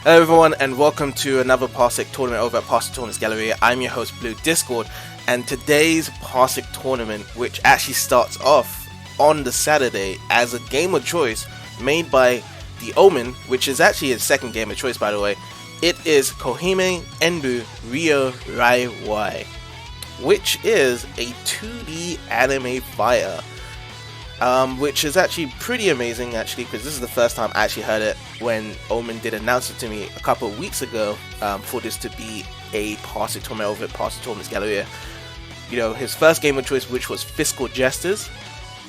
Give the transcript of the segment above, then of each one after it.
Hello everyone and welcome to another Parsec tournament over at Parsec Tournaments Galleria. I'm your host Blue Discord, and today's Parsec tournament, which actually starts off on the Saturday as a game of choice made by TheOmen, which is actually his second game of choice by the way. It is Koihime Enbu RyoRaiRai, which is a 2D anime fighter. Which is actually pretty amazing actually, because this is the first time I actually heard it when Omen did announce it to me a couple of weeks ago, for this to be a Parsec tournament over at Parsec Tournaments Galleria. You know, his first game of choice, which was Fiscal Jesters,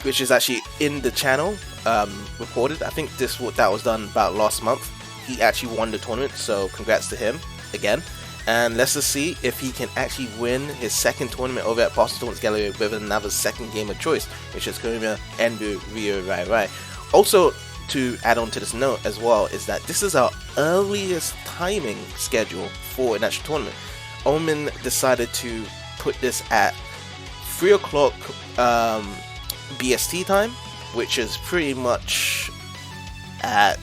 which is actually in the channel, recorded. I think that was done about last month. He actually won the tournament, so congrats to him again. And let's just see if he can actually win his second tournament over at Parsec Tournaments Galleria with another second game of choice, which is Koihime Enbu RyoRaiRai. Also, to add on to this note as well, is that this is our earliest timing schedule for an actual tournament. Omen decided to put this at 3 o'clock BST time, which is pretty much at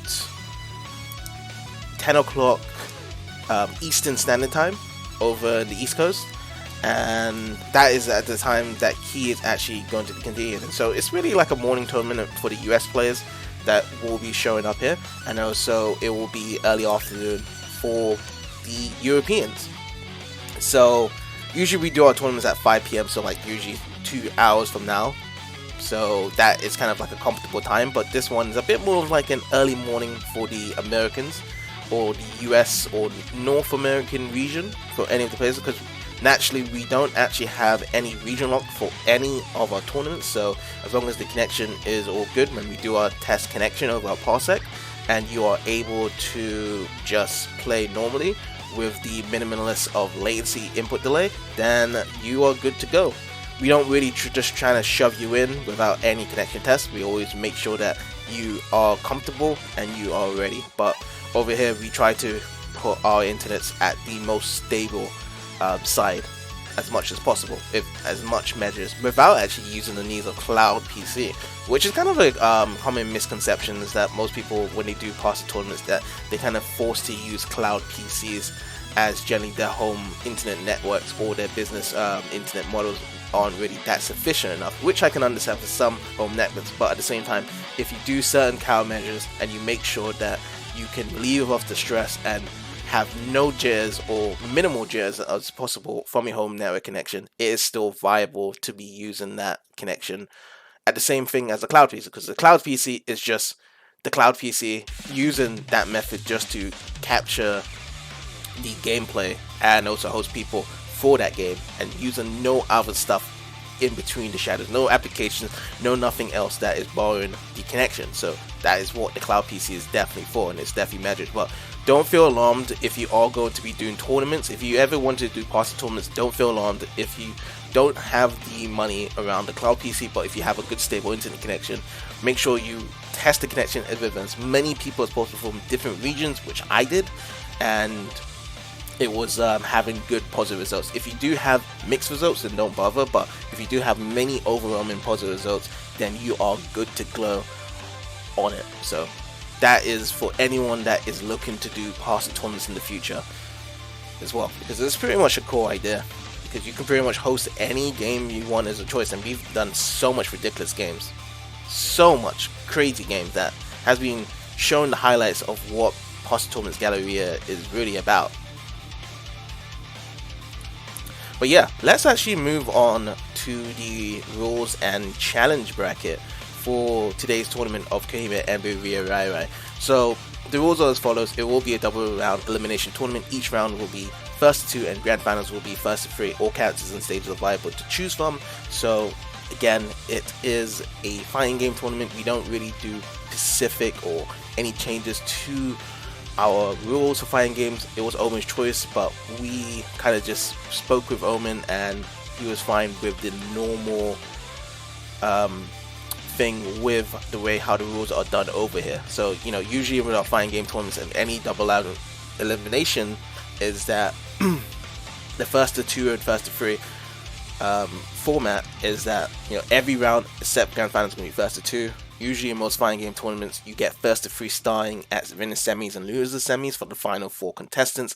10 o'clock Eastern Standard Time over the East Coast, and that is at the time that he is actually going to be continuing. So it's really like a morning tournament for the US players that will be showing up here, and also it will be early afternoon for the Europeans. So usually we do our tournaments at 5 PM, so like usually 2 hours from now, so that is kind of like a comfortable time. But this one is a bit more of like an early morning for the Americans or the US or North American region for any of the players, because naturally we don't actually have any region lock for any of our tournaments. So as long as the connection is all good when we do our test connection over our Parsec, and you are able to just play normally with the minimalist of latency input delay, then you are good to go. We don't really just try to shove you in without any connection test. We always make sure that you are comfortable and you are ready. But over here we try to put our internets at the most stable side as much as possible, if as much measures, without actually using the needs of cloud PC, which is kind of a common misconception, is that most people, when they do Parsec tournaments, that they kind of forced to use cloud PCs as generally their home internet networks or their business internet models aren't really that sufficient enough, which I can understand for some home networks. But at the same time, if you do certain countermeasures and you make sure that you can relieve off the stress and have no jitters or minimal jitters as possible from your home network connection, it is still viable to be using that connection at the same thing as a cloud PC, because the cloud PC is just the cloud PC using that method just to capture the gameplay and also host people for that game, and using no other stuff in between the shadows, no applications, no nothing else that is borrowing the connection. So that is what the cloud PC is definitely for, and it's definitely measured. But don't feel alarmed if you are going to be doing tournaments. If you ever want to do Parsec tournaments, don't feel alarmed if you don't have the money around the cloud PC. But if you have a good stable internet connection, make sure you test the connection with as many people as possible from different regions, which I did, and it was having good positive results. If you do have mixed results, then don't bother, but if you do have many overwhelming positive results, then you are good to go on it. So that is for anyone that is looking to do Parsec tournaments in the future as well, because it's pretty much a cool idea, because you can pretty much host any game you want as a choice, and we've done so much ridiculous games, so much crazy games that has been showing the highlights of what Parsec Tournaments Galleria is really about. But yeah, let's actually move on to the rules and challenge bracket for today's tournament of Koihime Enbu RyoRaiRai. So the rules are as follows. It will be a double round elimination tournament. Each round will be first to 2, and grand finals will be first to 3. All characters and stages are viable to choose from. So again, it is a fighting game tournament. We don't really do specific or any changes to our rules for fighting games. It was Omen's choice, but we kind of just spoke with Omen and he was fine with the normal thing with the way how the rules are done over here. So, you know, usually with our fighting game tournaments and any double out elimination is that the first to 2 and first to 3 format is that, you know, every round except grand finals is going to be first to 2, Usually in most fighting game tournaments, you get first to 3 starting at winner semis and loser semis for the final 4 contestants,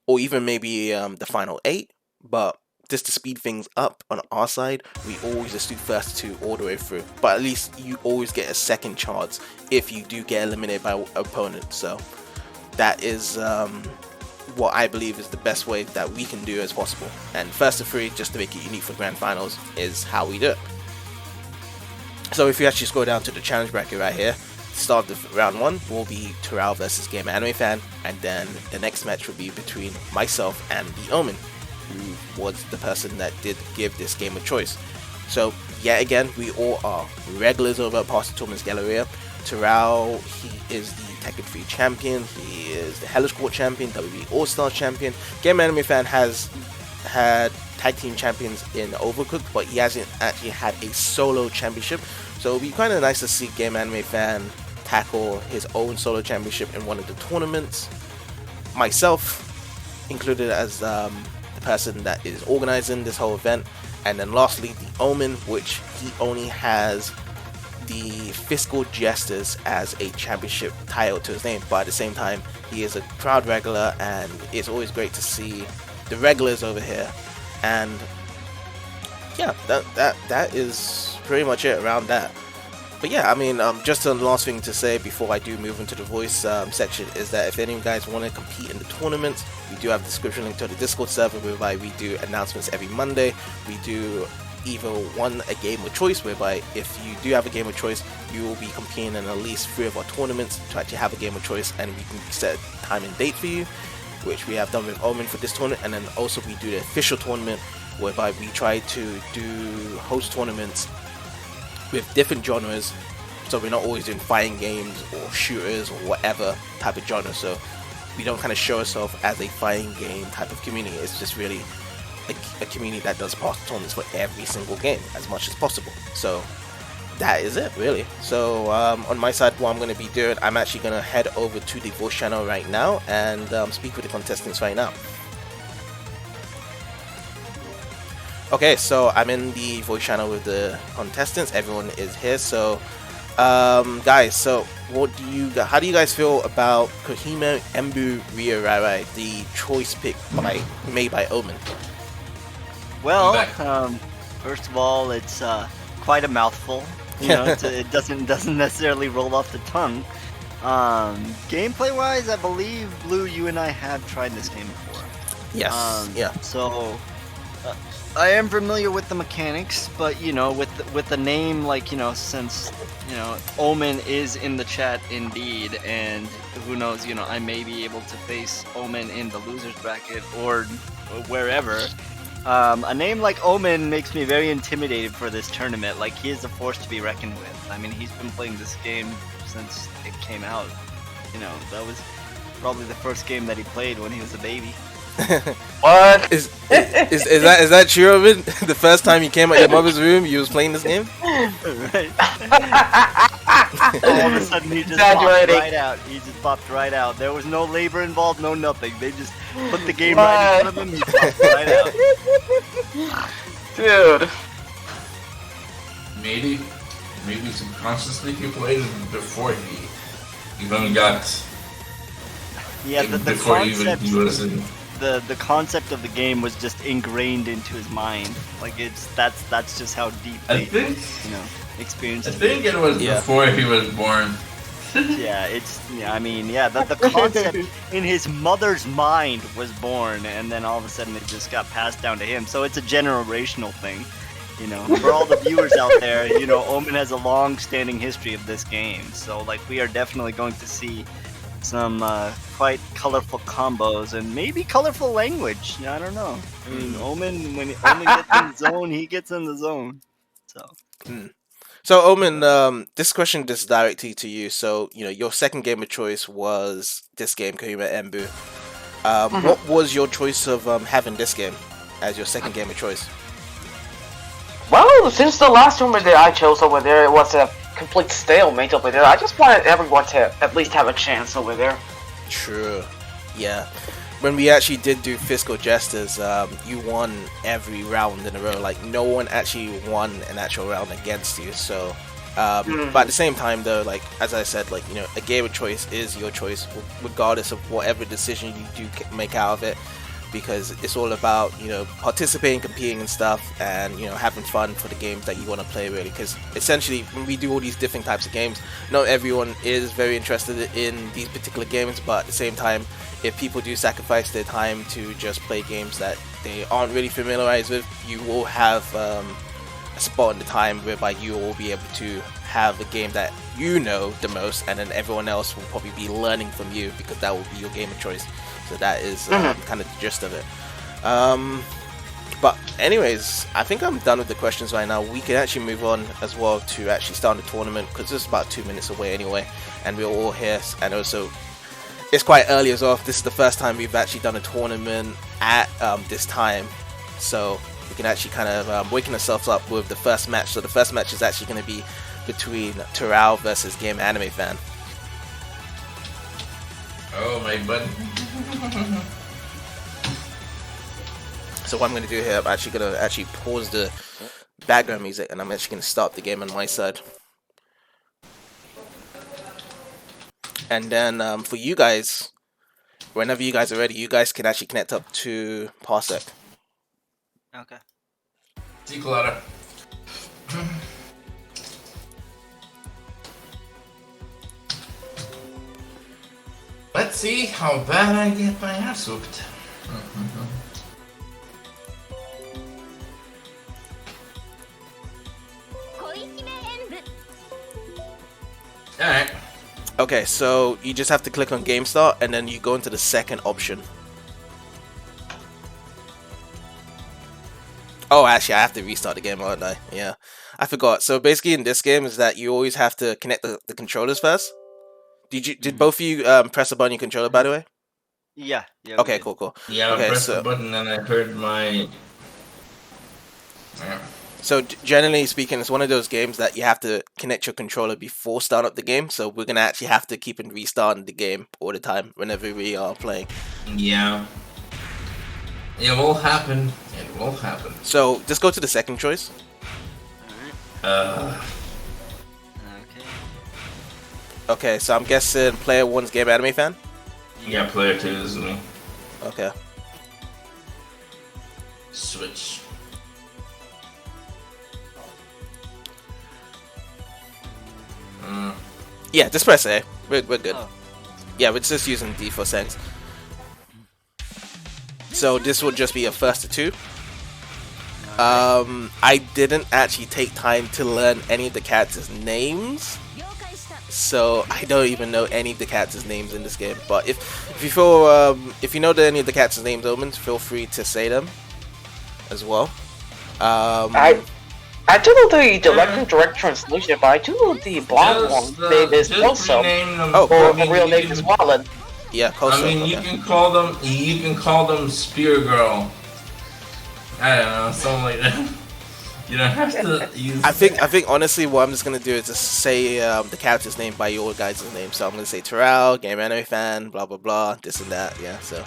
or even maybe the final 8. But just to speed things up on our side, we always just do first 2 all the way through. But at least you always get a second chance if you do get eliminated by opponent. So that is what I believe is the best way that we can do as possible. And first to 3, just to make it unique for grand finals, is how we do it. So if you actually scroll down to the challenge bracket right here, start of round 1 will be Torao versus Gamer-animefan, and then the next match will be between myself and TheOmen, who was the person that did give this game a choice. So yet again, we all are regulars over at Parsec Tournament's Galleria. Torao, he is the Tekken 3 champion, he is the Hellish Court champion, WWE All-Stars champion. Gamer-animefan has had tag team champions in Overcooked, but he hasn't actually had a solo championship. So it'll be kind of nice to see Gamer-animefan tackle his own solo championship in one of the tournaments. Myself included as the person that is organizing this whole event. And then lastly, TheOmen, which he only has the Fiscal Jesters as a championship title to his name, but at the same time he is a crowd regular, and it's always great to see the regulars over here. And yeah, that is pretty much it around that. But yeah, I mean, just the last thing to say before I do move into the voice section is that if any of you guys want to compete in the tournaments, we do have a description link to the Discord server whereby we do announcements every Monday. We do either a game of choice, whereby if you do have a game of choice, you will be competing in at least 3 of our tournaments to actually have a game of choice, and we can set a time and date for you, which we have done with Omen for this tournament. And then also we do the official tournament, whereby we try to host tournaments with different genres, so we're not always doing fighting games or shooters or whatever type of genre. So we don't kind of show ourselves as a fighting game type of community. It's just really a community that does Parsec tournaments for every single game as much as possible. So that is it really. So on my side, what I'm going to be doing, I'm actually going to head over to the voice channel right now and speak with the contestants right now. Okay, so I'm in the voice channel with the contestants. Everyone is here. So guys, so how do you guys feel about Koihime Enbu RyoRaiRai, the choice pick made by Omen? Well, first of all, it's quite a mouthful. You know, it doesn't necessarily roll off the tongue. Gameplay wise, I believe Blue, you and I have tried this game before. Yes. Yeah. So I am familiar with the mechanics, but you know, with the name, like, you know, since you know Omen is in the chat indeed, and who knows, you know, I may be able to face Omen in the losers bracket or wherever. A name like Omen makes me very intimidated for this tournament. Like, he is a force to be reckoned with. I mean, he's been playing this game since it came out. You know, that was probably the first game that he played when he was a baby. What? Is that true, Omen? The first time you came out your mother's room, you was playing this game? Right. All of a sudden, he just popped right out. He just popped right out. There was no labor involved, no nothing. They just put the game right in front of him. He popped right out. Dude. Maybe subconsciously he played before he even got. Yeah, the before concept. he was in. The concept of the game was just ingrained into his mind. Like, that's just how deep I think, you know, experience. I think it was before he was born. Yeah, I mean, the concept in his mother's mind was born, and then all of a sudden it just got passed down to him. So it's a generational thing, you know. For all the viewers out there, you know, Omen has a long-standing history of this game. So, like, we are definitely going to see some quite colorful combos and maybe colorful language. I don't know. I mean, Omen, when Omen gets in the zone, he gets in the zone. So. So Omen, this question is directly to you. So, you know, your second game of choice was this game, Koihime Enbu. What was your choice of having this game as your second game of choice? Well, since the last tournament that I chose over there, it was a complete stalemate over there. I just wanted everyone to at least have a chance over there. True. Yeah. When we actually did do Fiscal Jesters, you won every round in a row. Like, no one actually won an actual round against you. So But at the same time, though, like as I said, like a game of choice is your choice, regardless of whatever decision you do make out of it, because it's all about participating, competing and stuff, and having fun for the games that you want to play, really. Because essentially, when we do all these different types of games, not everyone is very interested in these particular games, but at the same time, if people do sacrifice their time to just play games that they aren't really familiarized with, you will have a spot in the time whereby you will be able to have a game that the most, and then everyone else will probably be learning from you, because that will be your game of choice. So that is kind of the gist of it. But anyways, I think I'm done with the questions right now. We can actually move on as well to actually start the tournament, because this is about 2 minutes away anyway, and we're all here. And also, it's quite early as well. This is the first time we've actually done a tournament at this time, so we can actually kind of waking ourselves up with the first match. So the first match is actually going to be between Torao versus Gamer-animefan. Oh my buddy. So what I'm going to do here, I'm actually going to pause the background music, and I'm actually going to start the game on my side. And then for you guys, whenever you guys are ready, you guys can actually connect up to Parsec. Okay. See you later. Let's see how bad I get my ass whooped. Alright. Okay, so you just have to click on Game Start, and then you go into the second option. Oh, actually, I have to restart the game, aren't I? Yeah, I forgot. So basically, in this game, is that you always have to connect the controllers first. Did both of you press a button on your controller, by the way? Yeah. Okay, cool. Yeah, okay, I pressed the button and I heard my... Yeah. So generally speaking, it's one of those games that you have to connect your controller before starting up the game. So we're going to actually have to keep restarting the game all the time whenever we are playing. Yeah. It will happen. It will happen. So just go to the second choice. Okay. Okay, so I'm guessing player 1's Gamer-animefan? Yeah, player 2 is me. Okay. Switch. Yeah, just press A. We're good. Oh. Yeah, we're just using D for settings. So this will just be a first to 2. I didn't actually take time to learn any of the characters' names, so I don't even know any of the characters' names in this game. But if you feel if you know any of the characters' names, Omens, feel free to say them as well. I do know the direct translation, but I do know the blonde one name is Koso. Or a real name is Wallen. Yeah, Koso. I mean, you can call them Spear Girl. I don't know, something like that. You don't have to use. I think honestly, what I'm just gonna do is just say the character's name by your guys' name. So I'm gonna say Torao, Gamer-animefan, blah blah blah, this and that. Yeah, so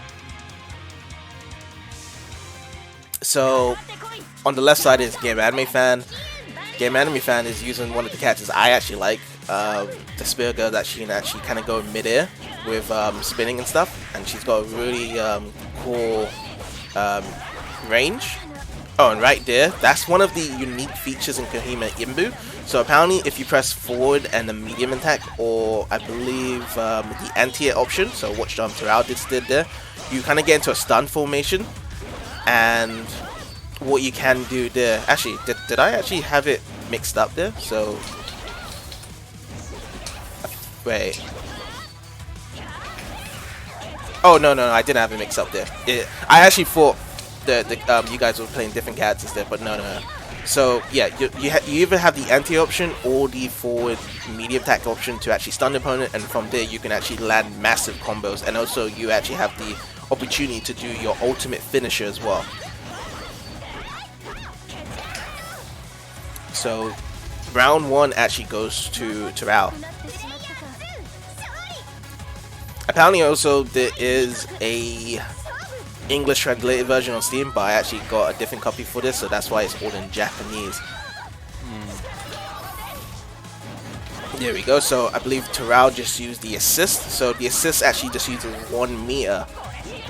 on the left side is Gamer-animefan. Gamer-animefan is using one of the characters I actually like, the Spear Girl, that she can actually kind of go mid-air with spinning and stuff, and she's got a really cool range. Oh, and right there, that's one of the unique features in Koihime Enbu. So apparently, if you press forward and the medium attack, or I believe the anti-air option, so what Torao did there, you kind of get into a stun formation. And what you can do there, actually, did I actually have it mixed up there? So, wait. Oh no, I didn't have it mixed up there. I actually thought you guys were playing different characters there, but no. So yeah, you either have the anti option or the forward medium attack option to actually stun the opponent, and from there you can actually land massive combos, and also you actually have the opportunity to do your ultimate finisher as well. So round 1 actually goes to Torao. Apparently also there is a English translated version on Steam, but I actually got a different copy for this, so that's why it's all in Japanese. There we go. So I believe Torao just used the assist. So the assist actually just uses 1 meter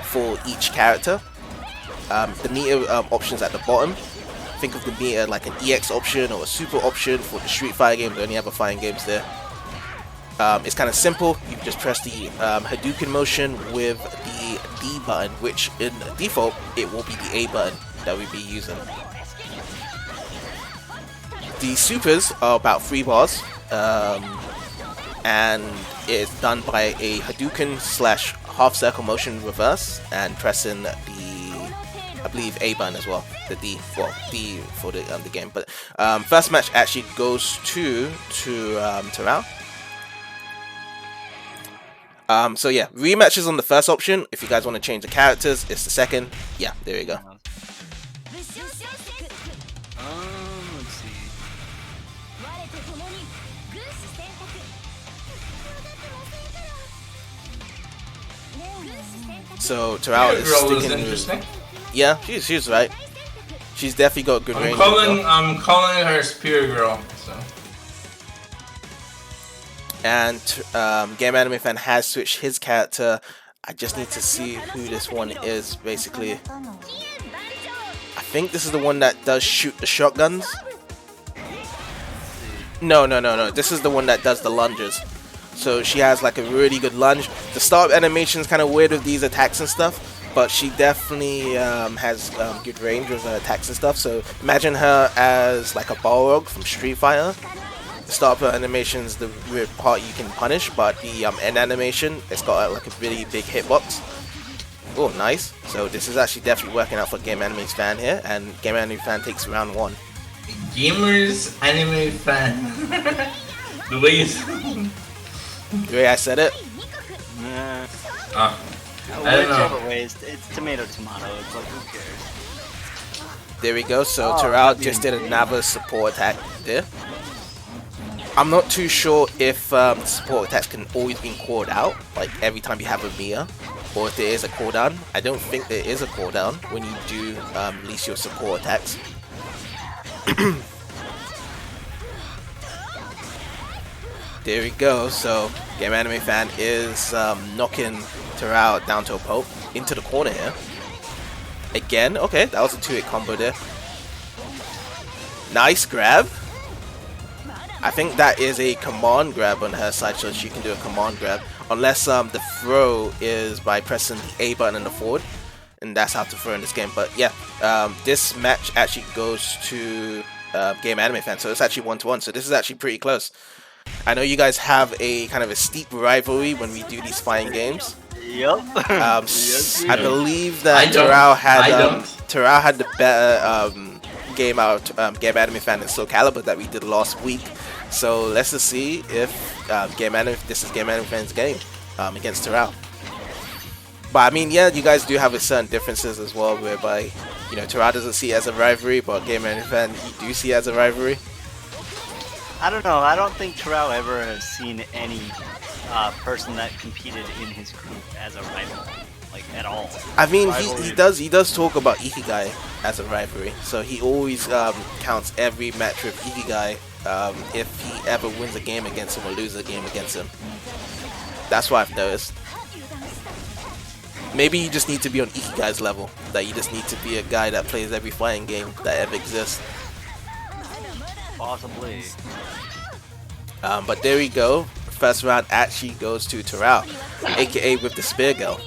for each character. The meter options at the bottom. Think of the meter like an EX option or a super option for the Street Fighter games or any other fighting games there. It's kind of simple. You just press the Hadouken motion with the D button, which in default it will be the A button that we'll be using. The supers are about 3 bars, and it's done by a Hadouken / half circle motion reverse and pressing the, I believe, A button as well. The D, well, D for the game. But first match actually goes to Torao. So yeah, rematch is on the first option. If you guys want to change the characters, it's the second. Yeah, there you go. Let's see. So Torao is sticking with. Yeah, she's right. She's definitely got good range. I'm calling her Spear Girl. So. And Gamer-animefan has switched his character. I just need to see who this one is, basically. I think this is the one that does shoot the shotguns. No. This is the one that does the lunges. So she has like a really good lunge. The start animation is kind of weird with these attacks and stuff, but she definitely has good range with her attacks and stuff. So imagine her as like a Balrog from Street Fighter. The start of her animation is the weird part you can punish, but the end animation, it's got like a really big hitbox. Oh, nice. So this is actually definitely working out for Gamer-animefan here, and Gamer-animefan takes round 1. Gamer-animefan. The way you... The way I said it? I don't know. Whichever way, it's tomato. It's like, who cares? There we go. So Torao just did another support attack there. I'm not too sure if support attacks can always be called out, like every time you have a Mia, or if there is a cooldown. I don't think there is a cooldown when you do release your support attacks. There we go. So Gamer-animefan is knocking Torao down to a pulp into the corner here. Again, okay, that was a 2-hit combo there. Nice grab. I think that is a command grab on her side, so she can do a command grab. Unless the throw is by pressing the A button in the forward, and that's how to throw in this game. But yeah, this match actually goes to Gamer-animefan, so it's actually 1-1. So this is actually pretty close. I know you guys have a kind of a steep rivalry when we do these fighting games. Yep. Yes, I believe that Torao had the better game out Gamer-animefan and Soul Calibur that we did last week. So let's just see if this is Gamer-animefan's game against Torao. But I mean, yeah, you guys do have certain differences as well, whereby Torao doesn't see it as a rivalry, but Gamer-animefan you do see it as a rivalry. I don't know. I don't think Torao ever has seen any person that competed in his group as a rival, like at all. I mean, he does talk about Ikigai as a rivalry, so he always counts every match with Ikigai if he ever wins a game against him or loses a game against him. That's what I've noticed. Maybe you just need to be on Ikigai's level, that you just need to be a guy that plays every fighting game that ever exists. Possibly. But there we go. First round actually goes to Torao, aka with the Spear Girl.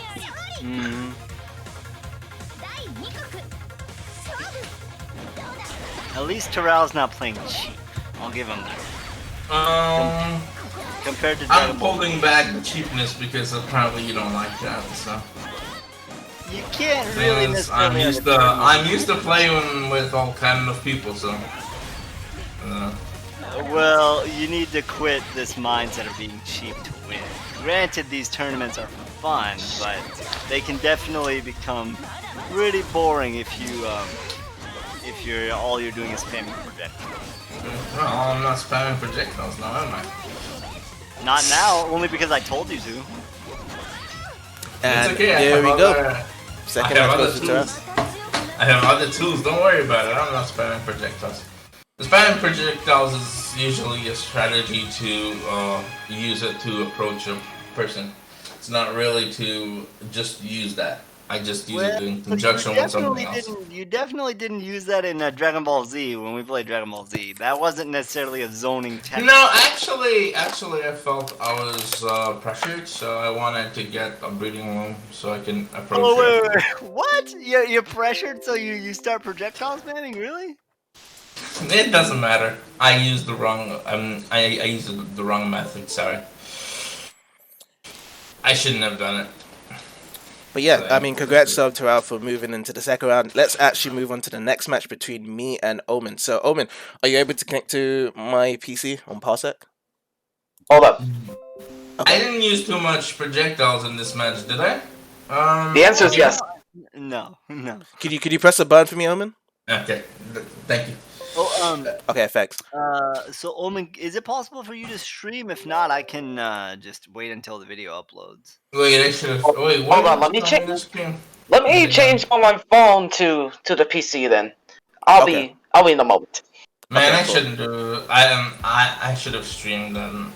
At least Torao's not playing cheap. I'll give him that. Compared to I'm holding back the cheapness because apparently you don't like that stuff. You can't really necessarily. I'm used to playing with all kind of people, so. Well, you need to quit this mindset of being cheap to win. Granted, these tournaments are fun, but they can definitely become really boring if all you're doing is spamming projectiles. Well, I'm not spamming projectiles now, am I? Not now, only because I told you to. And okay, there we go. Second I have match other goes to tools. Torao. I have other tools, don't worry about it. I'm not spamming projectiles. Spamming projectiles is usually a strategy to use it to approach a person. It's not really to just use that. I just use it in conjunction with something else. You definitely didn't use that in Dragon Ball Z when we played Dragon Ball Z. That wasn't necessarily a zoning technique. No, actually, I felt I was pressured, so I wanted to get a breathing room so I can approach. Oh wait. What? You're pressured, so you start projectile spamming? Really? It doesn't matter. I used the wrong. I used the wrong method. Sorry. I shouldn't have done it. But yeah, I mean, congrats to Torao for moving into the second round. Let's actually move on to the next match between me and Omen. So, Omen, are you able to connect to my PC on Parsec? Hold up. Okay. I didn't use too much projectiles in this match, did I? The answer is yes. No. Could you press a button for me, Omen? Okay, thank you. Oh, Okay, thanks. So Omen, is it possible for you to stream? If not, I can just wait until the video uploads. Wait, I should have. Wait, hold on. Let me change. Let me change from my phone to the PC. Then I'll be in a moment. Man, okay, I shouldn't do. I should have streamed them.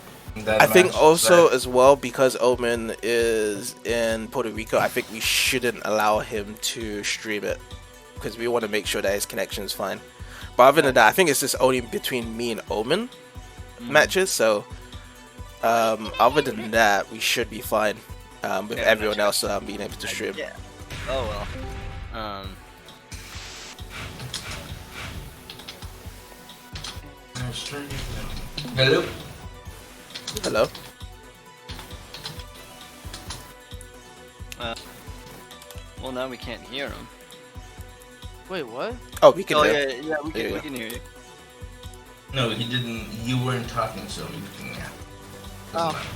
I think also as well, because Omen is in Puerto Rico, I think we shouldn't allow him to stream it because we want to make sure that his connection is fine. But other than that, I think it's just only between me and Omen matches. So other than that, we should be fine with everyone else being able to stream. Yeah. Oh well. Hello. Hello. Well, now we can't hear him. Wait, what? Oh, we can. Oh hear. yeah, we can hear you. No, he didn't. You weren't talking, so we can. Yeah. Oh.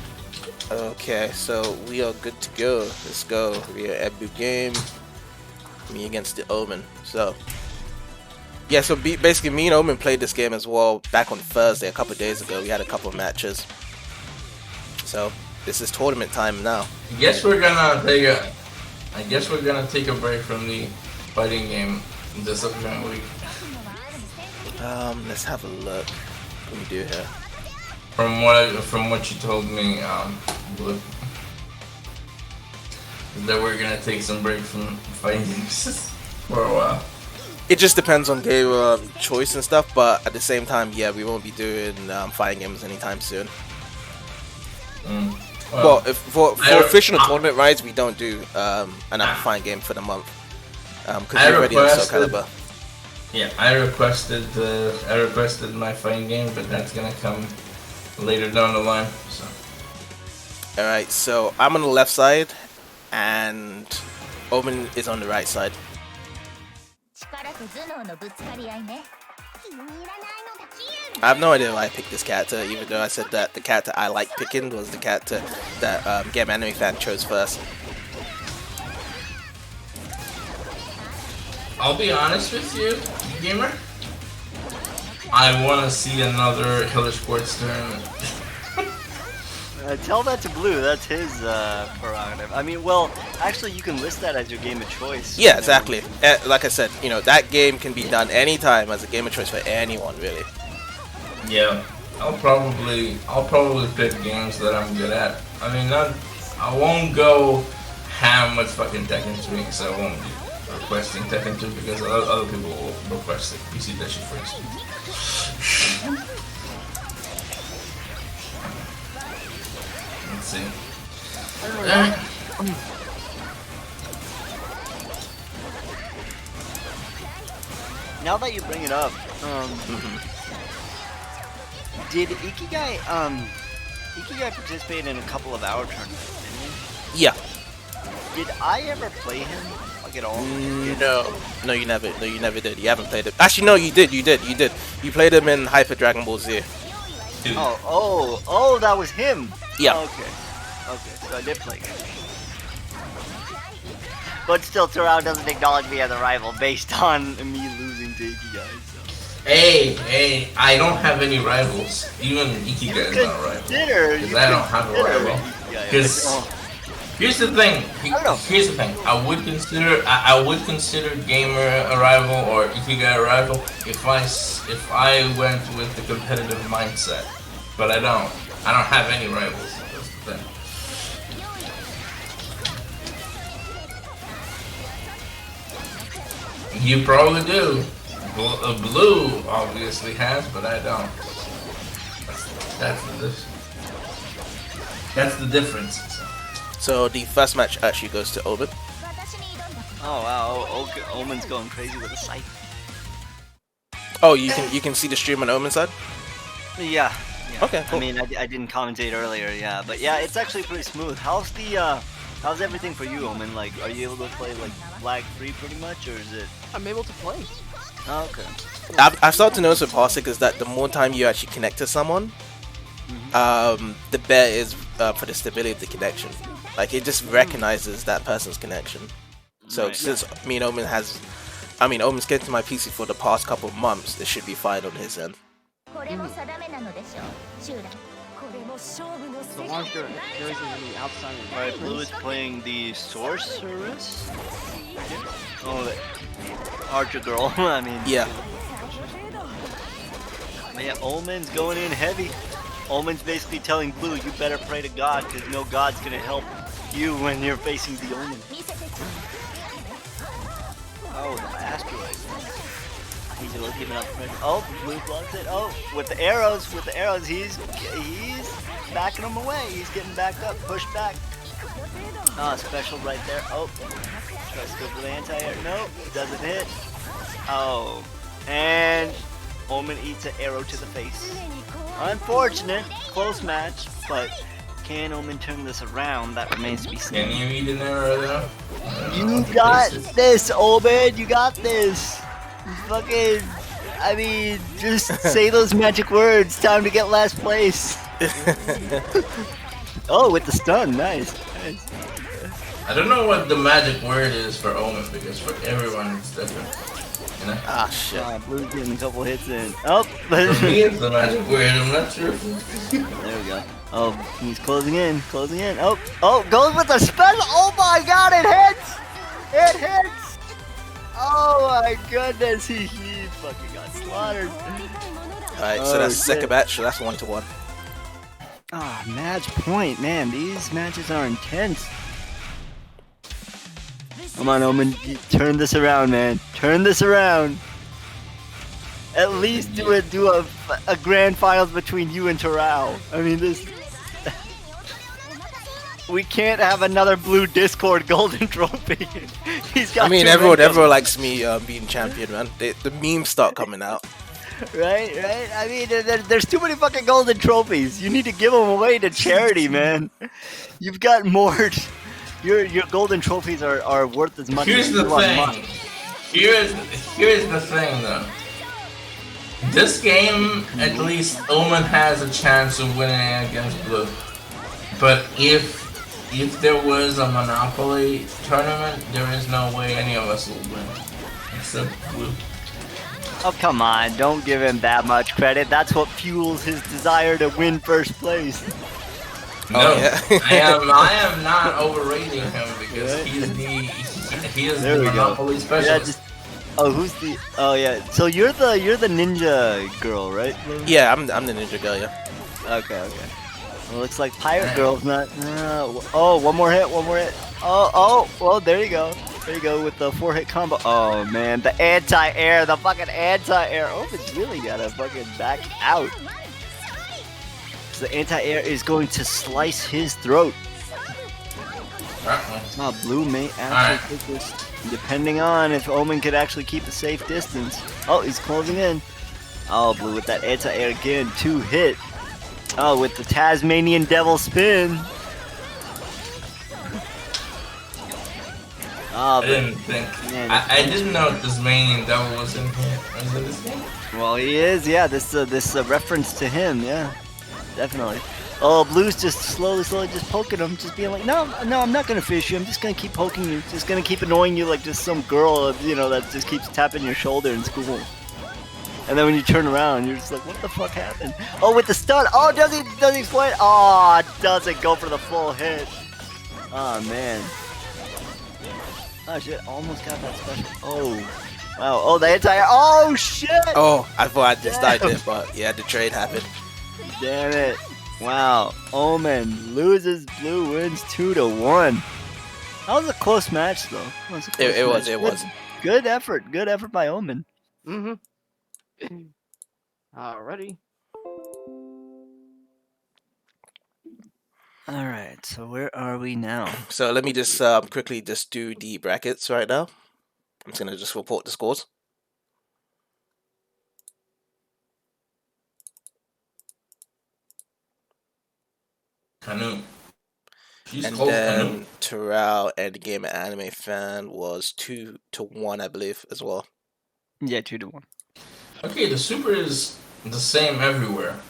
Okay, so we are good to go. Let's go. We are Enbu game. Me against the Omen. So yeah, so basically me and Omen played this game as well back on Thursday, a couple of days ago. We had a couple of matches. So this is tournament time now. I guess we're gonna take a break from the fighting game this upcoming week. Let's have a look. What can we do here? From what you told me, Blue, that we're gonna take some break from fighting games for a while. It just depends on game choice and stuff, but at the same time, yeah, we won't be doing fighting games anytime soon. Well, for official tournament rides, we don't do another fighting game for the month because we're already on Soul Calibur. Yeah, I requested my fighting game, but that's gonna come later down the line. So. All right, so I'm on the left side, and Omen is on the right side. I have no idea why I picked this character, even though I said that the character I like picking was the character that Gamer-animefan chose first. I'll be honest with you, gamer. I want to see another Hiller Sports tournament. Tell that to Blue. That's his prerogative. I mean, well, actually, you can list that as your game of choice. Yeah, exactly. Like I said, you know, that game can be done anytime as a game of choice for anyone, really. Yeah, I'll probably pick games that I'm good at. I mean, I won't go ham with fucking Tekken 3, because I won't be requesting Tekken 2 because other people will request it. You see that shit first. Let's see. Now that you bring it up, did Ikigai participate in a couple of our tournaments, didn't he? Yeah. Did I ever play him like at all? No, you never. No, you never did. You haven't played it. Actually, no, you did. You played him in Hyper Dragon Ball Z. Oh, that was him. Yeah. Oh, okay, so I did play him. But still, Torao doesn't acknowledge me as a rival based on me losing to Ikigai. So. Hey, I don't have any rivals. Even Ikigai is not a rival. Because I don't have a rival. Here's the thing. Here's the thing. I would consider Gamer Arrival or Ikigai Arrival if I went with the competitive mindset, but I don't. I don't have any rivals. That's the thing. You probably do. Blue obviously has, but I don't. That's the difference. So the first match actually goes to Omen. Oh wow, Omen's going crazy with the sight. Oh, you can see the stream on Omen's side? Yeah. Okay, cool. I mean, I didn't commentate earlier, yeah, but yeah, it's actually pretty smooth. How's everything for you, Omen? Like, are you able to play like lag-free pretty much, or is it? I'm able to play. Oh, okay. I've started to notice with Parsec is that the more time you actually connect to someone, the better is for the stability of the connection. Like, it just recognizes that person's connection. So since me and Omen Omen's getting to my PC for the past couple of months, it should be fine on his end. So long as there isn't any outside. Alright, Blue is playing the Sorceress? Oh, the Archer Girl, I mean. Yeah. But yeah, Omen's going in heavy. Omen's basically telling Blue, you better pray to God, because no God's gonna help you when you're facing the Omen. Oh, the asteroid. He's a little giving up pressure. Oh, Blue blocks it. Oh, with the arrows, he's backing him away. He's getting backed up, pushed back. Oh, special right there. Oh, tries to go for the anti-air. Nope, doesn't hit. Oh, and Omen eats an arrow to the face. Unfortunate, close match, but can Omen turn this around? That remains to be seen. Can you eat an arrow though? You got this, Omen. You got this. Fucking, I mean, just say those magic words. Time to get last place. Oh, with the stun, nice. I don't know what the magic word is for Omen because for everyone it's different. You know? Ah, shit. Blue's getting a couple hits in. Oh, For me, it's the magic word. I'm not sure. There we go. Oh, he's closing in. Oh, goes with the special. Oh my God, it hits! It hits! Oh my goodness, he fucking got slaughtered. Alright, so that's second match, so that's 1-1. Ah, match point, man. These matches are intense. Come on, Omen, turn this around, man. Turn this around. At least do a grand finals between you and Torao. I mean, this. We can't have another Blue Discord golden trophy. He's got. I mean, everyone likes me being champion, man. The memes start coming out. Right. I mean, there's too many fucking golden trophies. You need to give them away to charity, man. You've got more. Your golden trophies are worth as much. Here's as the you want thing. mine. Here's the thing, though. This game, at least, Omen has a chance of winning against Blue. But if there was a Monopoly tournament, there is no way any of us will win, except Blue. Oh, come on. Don't give him that much credit. That's what fuels his desire to win first place. No, yeah. I am not overrating him because he is the Monopoly specialist. Who's the? Oh yeah. So you're the ninja girl, right, Blue? Yeah, I'm the ninja girl, yeah. Okay. Well, looks like Pirate Girl's not. Oh, one more hit. Oh, well, there you go. With the 4-hit combo. Oh man, the fucking anti-air. Oh, it's really gotta fucking back out. So the anti-air is going to slice his throat. Oh, Blue may actually take this, depending on if Omen could actually keep a safe distance. Oh, he's closing in. Oh, Blue with that anti-air again, 2-hit. Oh, with the Tasmanian Devil spin. Oh, I didn't think. I didn't know Tasmanian Devil was in here. Was it this game? Well, he is. Yeah, this reference to him. Yeah, definitely. Oh, Blue's just slowly just poking him, just being like, no, I'm not gonna fish you. I'm just gonna keep poking you. Just gonna keep annoying you like just some girl, that just keeps tapping your shoulder in school. And then when you turn around, you're just like, what the fuck happened? Oh, with the stun. Oh, does he explain? Oh, doesn't go for the full hit. Oh man. Oh shit, almost got that special. Oh. Wow. Oh, the entire. Oh shit! Oh, I thought I just died there, but yeah, the trade happened. Damn it. Wow. Omen loses, blue wins 2-1. That was a close match though. It was. Good effort. Good effort by Omen. Mm-hmm. Alrighty. Alright, so where are we now? So let me just quickly just do the brackets right now. I'm just gonna just report the scores. Canoe. And then Torao and Gamer-animefan was 2-1, I believe, as well. Yeah, 2-1. Okay, the super is the same everywhere.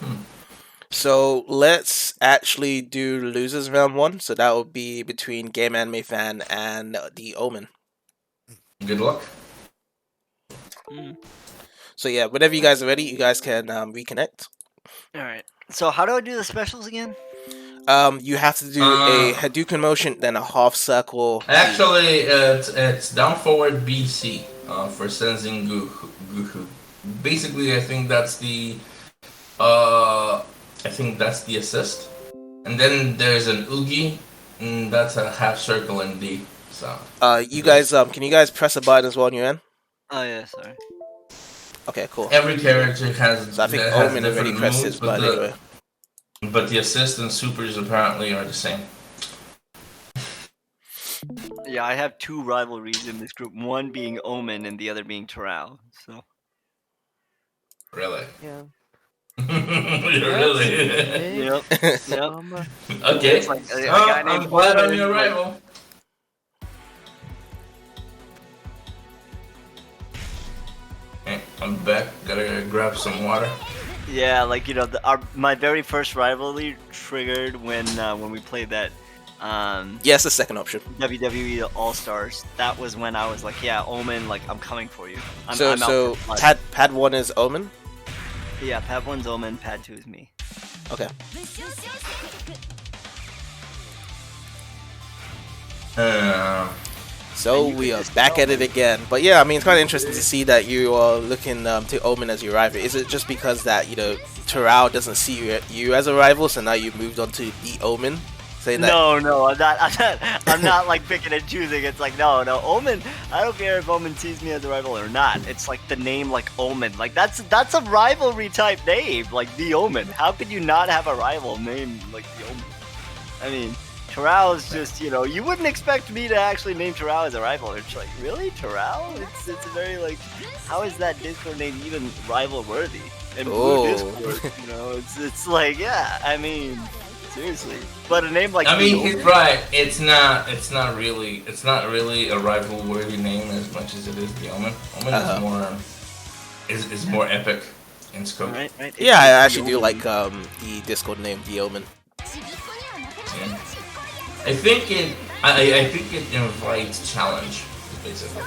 So let's actually do losers round 1. So that would be between Gamer-animefan and TheOmen. Good luck. So yeah, whenever you guys are ready, you guys can reconnect. Alright. So how do I do the specials again? You have to do a Hadouken motion, then a half circle. Actually, it's down forward BC for sensing Guhu. Basically, I think that's the assist. And then there's an Oogie, and that's a half circle in D. So. You guys, can you guys press a button as well on your end? Oh yeah, sorry. Okay, cool. Every character has. So I think Omen already pressed his button anyway. But the assist and supers apparently are the same. Yeah, I have 2 rivalries in this group. One being Omen and the other being Torao. So. Really? Yeah. Really? Yep. Okay. It's like a guy named I'm glad I'm Omen, your like- rival. Okay, I'm back. Gotta grab some water. Yeah, like my very first rivalry triggered when we played that Yes, the second option. WWE All Stars. That was when I was like, yeah, Omen, like I'm coming for you. I'm So out for blood. pad 1 is Omen. Yeah, pad 1's Omen, pad 2 is me. Okay. So we are back at it again. But yeah, I mean, it's kind of interesting to see that you are looking to Omen as your rival. Is it just because that, Torao doesn't see you as a rival, so now you've moved on to TheOmen? Saying that... No, I'm not like picking and choosing. It's like, no, Omen, I don't care if Omen sees me as a rival or not. It's like the name like Omen. Like that's a rivalry type name, like TheOmen. How could you not have a rival name like TheOmen? I mean, Torao is just, you wouldn't expect me to actually name Torao as a rival. It's like, really? Torao? It's a very, like, how is that Discord name even rival-worthy? And Blue Discord, it's like, yeah, I mean, seriously. But a name like he's right. It's not really a rival-worthy name as much as it is TheOmen. Omen is more epic in scope. Right. Yeah, I actually do like the Discord name TheOmen. Yeah. I think it invites challenge, basically.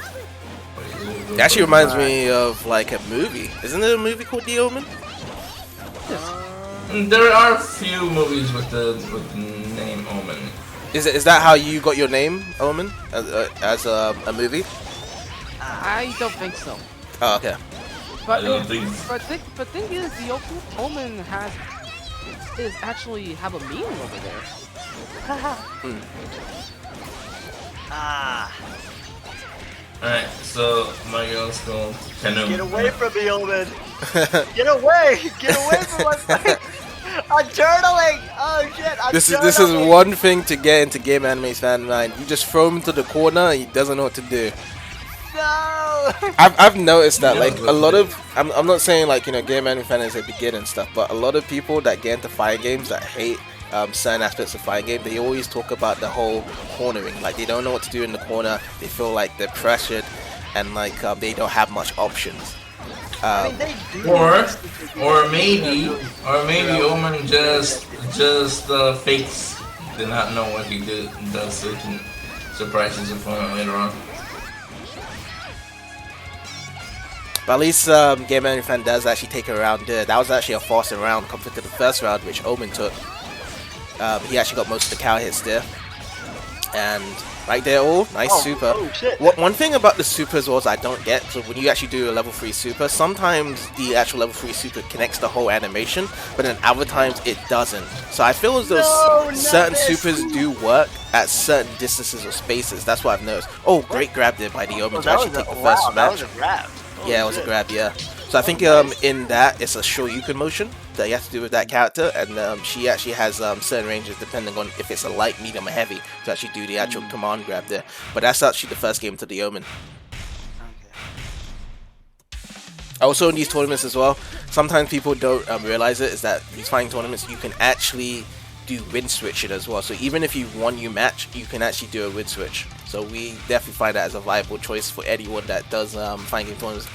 It actually reminds me of like a movie. Isn't there a movie called TheOmen? There are a few movies with the name Omen. Is that how you got your name, Omen, as a movie? I don't think so. Oh, okay. But I don't think. But thing is, the Omen is actually have a meaning over there. Alright, so my girl's going to Canoe. Get away from me, Omen! Get away! Get away from my friend! I'm turtling! Oh shit, This is one thing to get into Gamer-animefan mind. You just throw him to the corner, he doesn't know what to do. No! I've noticed that like a lot of I'm not saying like Gamer-animefan is a beginner and stuff, but a lot of people that get into fighting games that hate certain aspects of fighting game, they always talk about the whole cornering. Like they don't know what to do in the corner. They feel like they're pressured, and like they don't have much options. Or maybe Omen just fakes. Did not know what he does, so he can surprise his opponent later on. But at least Gamer-animefan does actually take a round there. That was actually a faster round compared to the first round, which Omen took. He actually got most of the cow hits there. And right there, nice super. Oh, shit. One thing about the supers was I don't get, so when you actually do a level 3 super, sometimes the actual level 3 super connects the whole animation, but then other times it doesn't. So I feel as though certain supers do work at certain distances or spaces. That's what I've noticed. Oh, great grab there by TheOmen to actually take the first match. That was a grab. Yeah, it was a grab, yeah. So I think in that, it's a Shoryuken motion that you have to do with that character, and she actually has certain ranges depending on if it's a light, medium, or heavy to actually do the actual command grab there. But that's actually the first game to TheOmen. Also in these tournaments as well, sometimes people don't realize it, is that these fighting tournaments, you can actually do win switching as well. So even if you won your match, you can actually do a win switch. So we definitely find that as a viable choice for anyone that does fighting game tournaments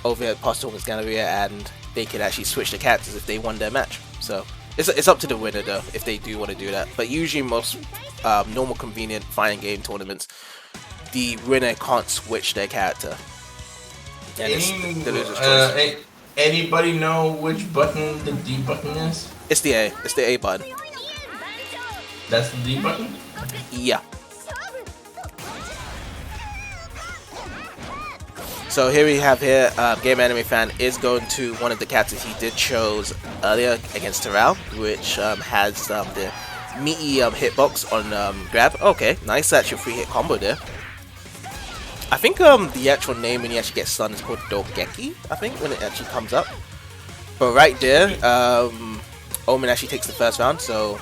over at Parsec Galleria, and they can actually switch the characters if they won their match. So it's up to the winner though, if they do want to do that. But usually most normal convenient fighting game tournaments, the winner can't switch their character. And it's the loser's choice. Anybody know which button the D button is? It's the A. It's the A button. That's the D button? Yeah. So here we have Gamer-animefan is going to one of the characters he did chose earlier against Torao, which has the meaty hitbox on grab. Okay, nice actual free hit combo there. I think the actual name when you actually get stunned is called Dogeki, I think, when it actually comes up. But right there, Omen actually takes the first round, so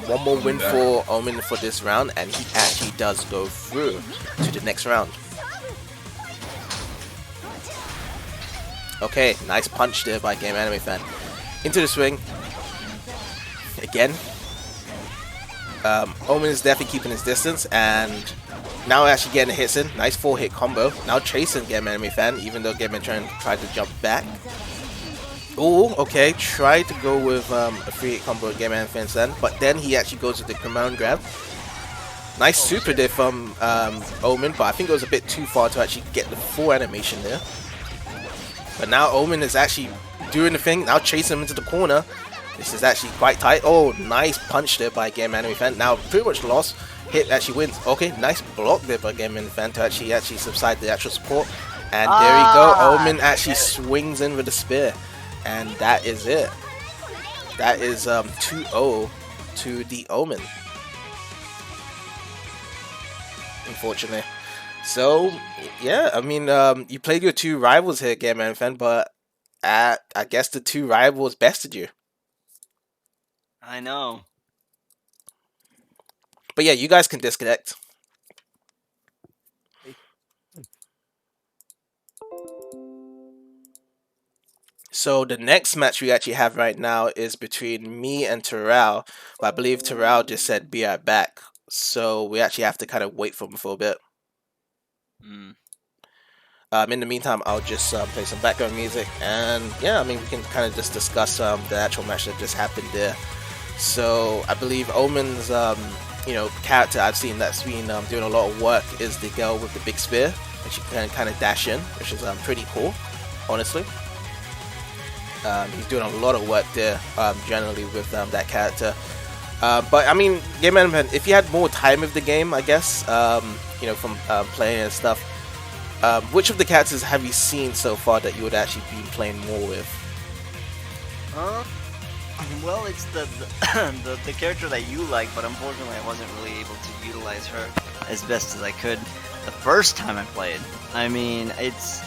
one more win for Omen for this round, and he actually does go through to the next round. Okay, nice punch there by Gamer-animefan. Into the swing. Again. Omen is definitely keeping his distance, and now actually getting the hits in. Nice 4-hit combo. Now chasing Gamer-animefan, even though Gamer-animefan tried to jump back. Oh, okay. Tried to go with a 3-hit combo with Gamer-animefan, but then he actually goes with the command grab. Nice super there from Omen, but I think it was a bit too far to actually get the full animation there. But now Omen is actually doing the thing, now chasing him into the corner. This is actually quite tight. Oh, nice punch there by Gamer-animefan. Now pretty much lost. Hit actually wins. Okay, nice block there by Gamer-animefan to actually subside the actual support. And there we go. Omen actually swings in with the spear. And that is it. That is 2-0 to TheOmen. Unfortunately. So, yeah, I mean, you played your two rivals here, Gamer-animefan, but I guess the two rivals bested you. I know. But yeah, you guys can disconnect. So the next match we actually have right now is between me and Torao. But I believe Torao just said be right back. So we actually have to kind of wait for him for a bit. In the meantime, I'll just play some background music, and yeah, I mean, we can kind of just discuss the actual match that just happened there. So I believe Omen's character I've seen that's been doing a lot of work is the girl with the big spear, and she can kind of dash in, which is pretty cool, honestly. He's doing a lot of work there generally with that character. But I mean, Gamer-animefan, if you had more time with the game, I guess, from playing and stuff, which of the characters have you seen so far that you would actually be playing more with? Well, it's the character that you like, but unfortunately I wasn't really able to utilize her as best as I could the first time I played. I mean, it's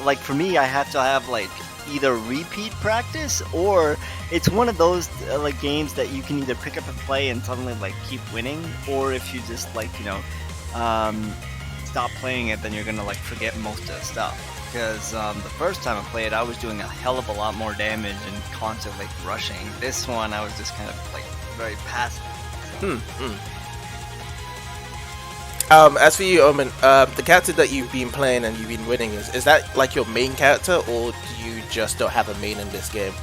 like for me, I have to have like either repeat practice, or it's one of those like games that you can either pick up and play and suddenly like keep winning, or if you just like stop playing it, then you're gonna like forget most of the stuff. Because the first time I played, I was doing a hell of a lot more damage and constantly like rushing. This one, I was just kind of like very passive. As for you, Omen, the character that you've been playing and you've been winning, is that like your main character, or do you just don't have a main in this game?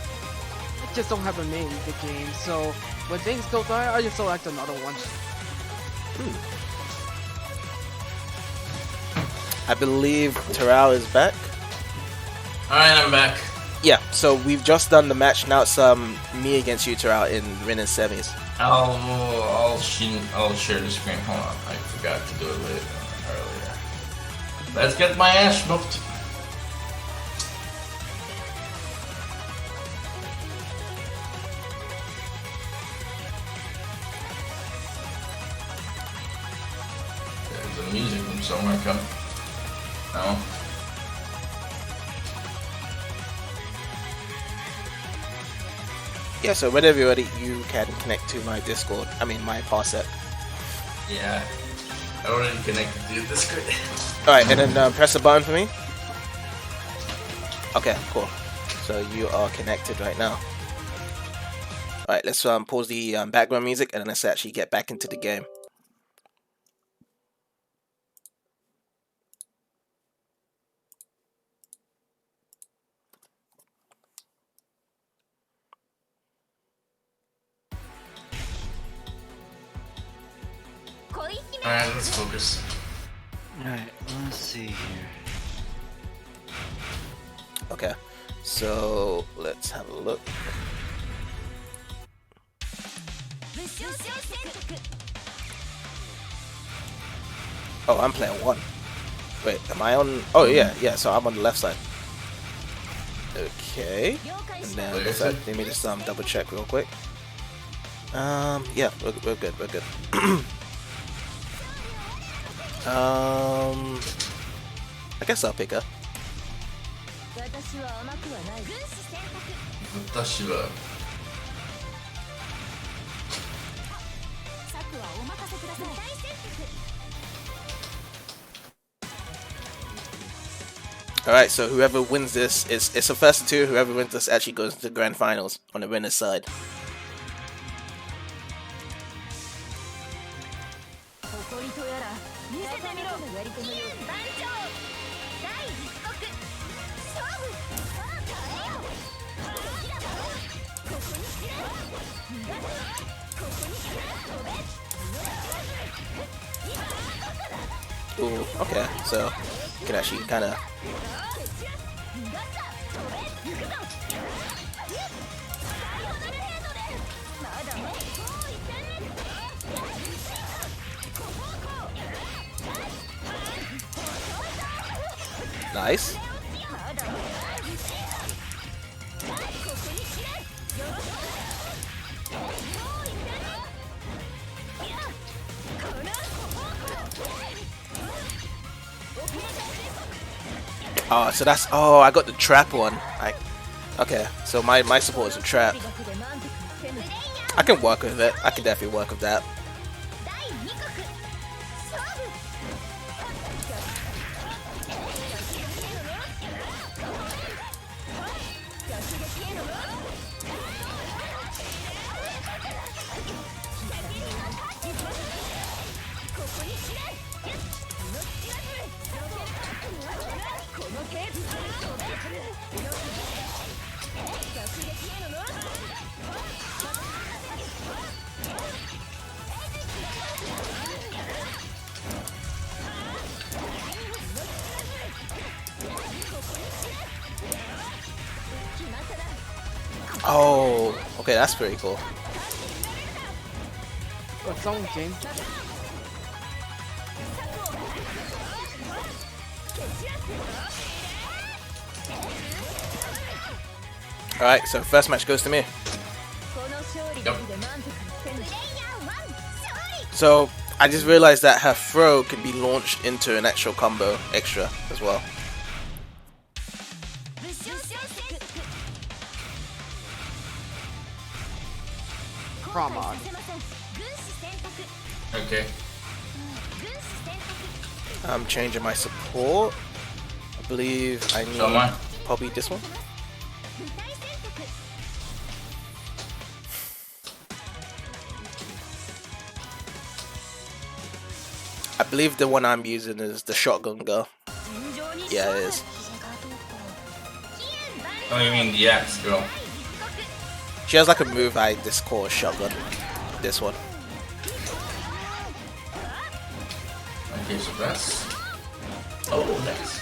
I just don't have a main in the game, so when things go bad, I just select another one. I believe Torao is back. Alright, I'm back. Yeah, so we've just done the match. Now it's me against you, Torao, in winning semis. I'll share the screen. Hold on, I forgot to do it earlier. Let's get my ass whooped. There's the music from somewhere coming. No. Yeah, so whenever you're ready, you can connect to my Discord. I mean, my Parsec. Yeah, I already connected to the Discord. Alright, and then press the button for me. Okay, cool. So you are connected right now. Alright, let's pause the background music and then let's actually get back into the game. Alright, let's focus. Alright, let's see here. Okay, so let's have a look. Oh, I'm playing 1. Wait, am I on? Oh yeah, so I'm on the left side. Okay, and then let me just double check real quick. Yeah, we're good. I guess I'll pick her. Alright, so whoever wins this, it's a first of 2. Whoever wins this actually goes to the grand finals on the winner's side. Ooh, okay, so you can actually kind of. Nice. Oh, so that's, oh, I got the trap one. Okay, so my support is a trap. I can work with it. I can definitely work with that. Oh, okay, that's pretty cool. What's wrong, James? Alright, so first match goes to me. Yep. So I just realized that her throw can be launched into an actual combo extra as well. Ramon. Okay. I'm changing my support. I believe I need probably this one. I believe the one I'm using is the shotgun girl. Yeah, it is. Oh, you mean the axe girl? She has like a move I just call a shotgun. This one. Okay, so that's... Oh, nice.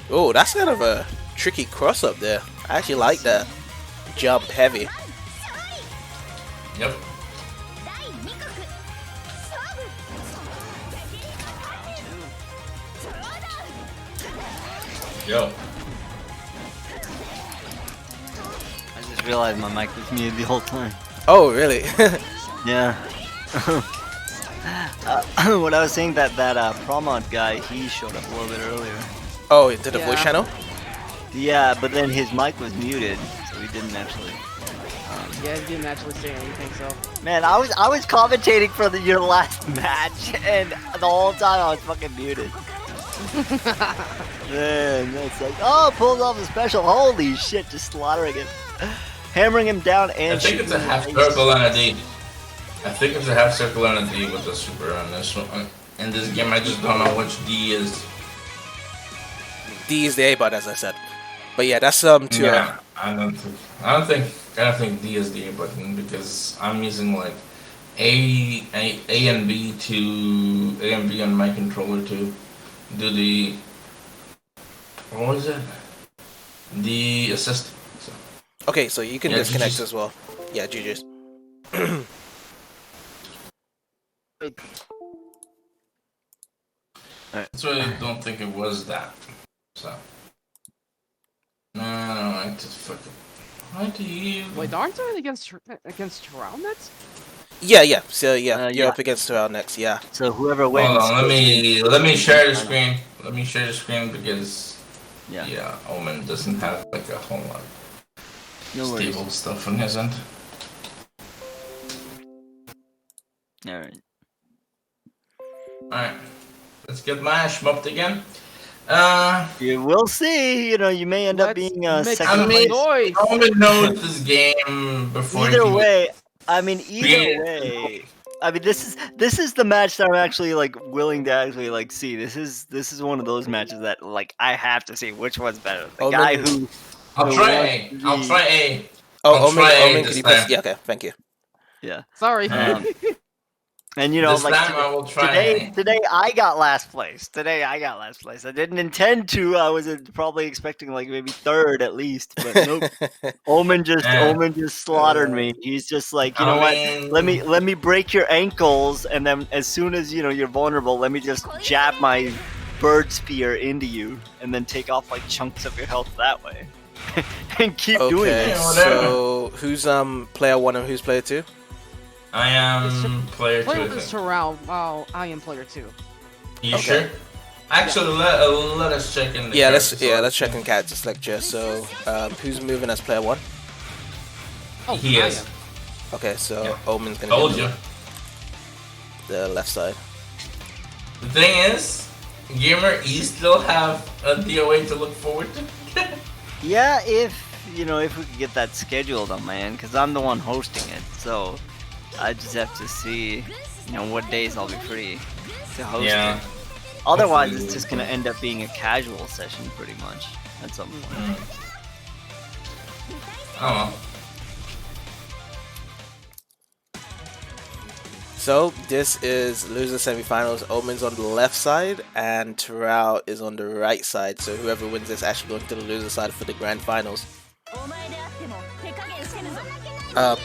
Oh, that's kind of a tricky cross up there. I actually like that. Jump heavy. Yep. Yo. I just realized my mic was muted the whole time. Oh, really? Yeah. What I was saying, that Promod guy, he showed up a little bit earlier. Oh, into the voice Yeah. channel? Yeah, but then his mic was muted, so he didn't actually. Yeah, he didn't actually say anything, so. Man, I was commentating for your last match, and the whole time I was fucking muted. Man, that's like, oh, pulls off a special. Holy shit, just slaughtering him, hammering him down, and I think it's a half circle and a D. I think it's a half circle and a D with the super on this one. In this game, I just don't know which D is. D is the A button, as I said. But yeah, that's to Yeah, I don't think D is the A button because I'm using like A and B on my controller to do the, what was it? The assist. So. Okay, so you can Yeah, disconnect GG's. as well. Yeah, GG's. So I don't think it was that. So. No, I just fucking. Why do you? Wait, aren't they against Torao next? Yeah. So yeah, you're yeah. up against Torao next. Yeah. So whoever wins. Hold on, let me share the screen. Let me share the screen because Yeah. Omen doesn't have like a whole lot No worries. stable stuff on his end. All right. Alright. Let's get Mash mupped again. You will see. You know, you may end up Let's being make second. I some mean, noise. Omen knows this game before Either he way, I mean, Yeah. either way. I mean, this is the match that I'm actually like willing to actually like see. This is one of those matches that like I have to see which one's better. The Omen- guy who. I'll who try wants A. I'll the- try A. Oh, I'll try A Omen, this can you press? time. Yeah, okay, thank you. Yeah. Sorry. And you know, This like time I will try today I got last place. I didn't intend to. I was probably expecting like maybe third at least, but nope. Omen just slaughtered me. He's just like, you know what? Let me break your ankles, and then as soon as you know you're vulnerable, let me just jab my bird spear into you, and then take off like chunks of your health that way, and keep doing Okay, it. Yeah, whatever. so who's player 1 and who's player 2? I am player 2. Play I with this think. Torao while I am player 2. You Okay. sure? Actually, let us check in the Yeah, character let's check selection. in character selector. So who's moving as player 1? Oh, He I is. am. Okay, so Yeah. Omen's gonna Told get you. the left side. The thing is, Gamer, you still have a DOA to look forward to. Yeah, if you know, if we could get that scheduled on my end, because I'm the one hosting it, so I just have to see, you know, what days I'll be free to host Yeah. it. Otherwise, Hopefully it's just gonna end up being a casual session, pretty much, at some point. Oh So this is loser semifinals. Omen's on the left side and Torao is on the right side. So whoever wins this actually goes to the loser side for the grand finals.